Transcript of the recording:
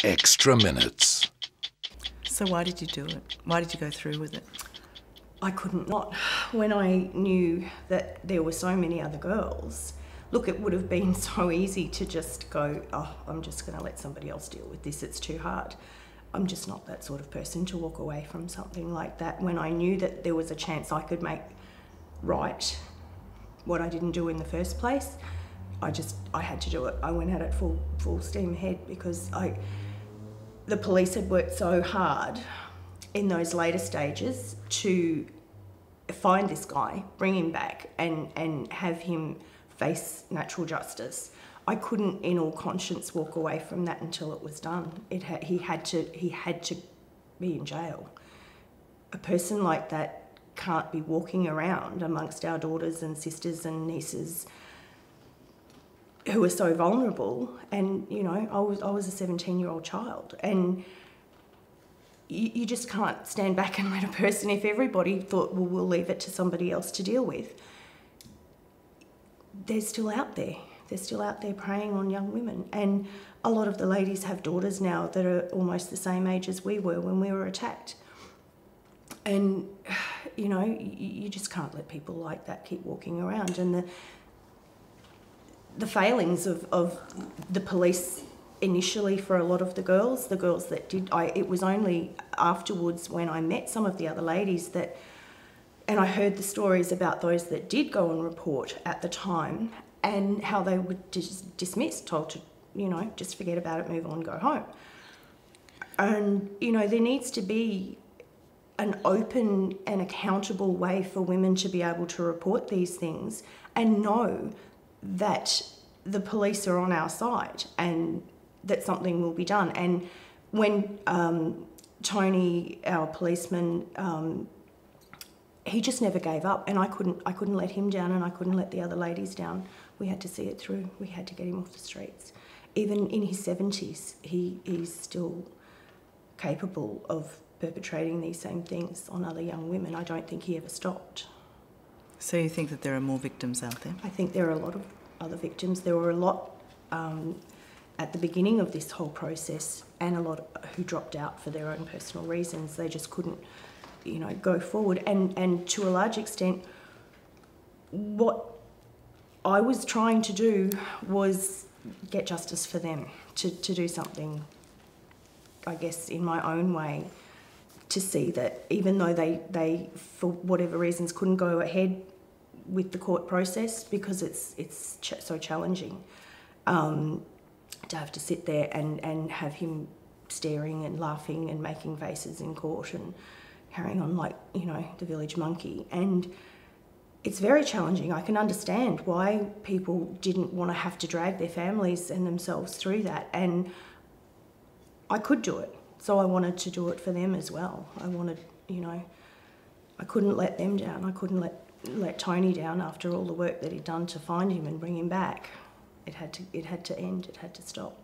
extra minutes. So why did you do it? Why did you go through with it? I couldn't not. When I knew that there were so many other girls, look, it would have been so easy to just go, oh, I'm just going to let somebody else deal with this, it's too hard. I'm just not that sort of person to walk away from something like that. When I knew that there was a chance I could make right what I didn't do in the first place, I had to do it. I went at it full steam ahead because the police had worked so hard in those later stages to find this guy, bring him back and have him face natural justice. I couldn't in all conscience walk away from that until it was done. He had to be in jail. A person like that can't be walking around amongst our daughters and sisters and nieces who are so vulnerable. And, you know, I was a 17-year-old child, and you just can't stand back and let a person, if everybody thought, well, we'll leave it to somebody else to deal with, they're still out there. They're still out there preying on young women. And a lot of the ladies have daughters now that are almost the same age as we were when we were attacked. And, you know, you just can't let people like that keep walking around. And the failings of the police initially for a lot of the girls that did, it was only afterwards when I met some of the other ladies that, and I heard the stories about those that did go and report at the time and how they were just dismissed, told to, you know, just forget about it, move on, go home. And, you know, there needs to be an open and accountable way for women to be able to report these things and know that the police are on our side and that something will be done. And when Tony, our policeman, he just never gave up, and I couldn't let him down, and I couldn't let the other ladies down. We had to see it through. We had to get him off the streets. Even in his 70s, he is still capable of perpetrating these same things on other young women. I don't think he ever stopped. So you think that there are more victims out there? I think there are a lot of other victims. There were a lot at the beginning of this whole process, and a lot who dropped out for their own personal reasons. They just couldn't, you know, go forward. And to a large extent, what I was trying to do was get justice for them, to do something, I guess, in my own way, to see that even though they for whatever reasons couldn't go ahead with the court process because it's so challenging, to have to sit there and have him staring and laughing and making faces in court and carrying on like, you know, the village monkey. And it's very challenging. I can understand why people didn't want to have to drag their families and themselves through that. And I could do it, so I wanted to do it for them as well. I wanted, you know, I couldn't let them down. I couldn't let Tony down after all the work that he'd done to find him and bring him back. It had to end. It had to stop.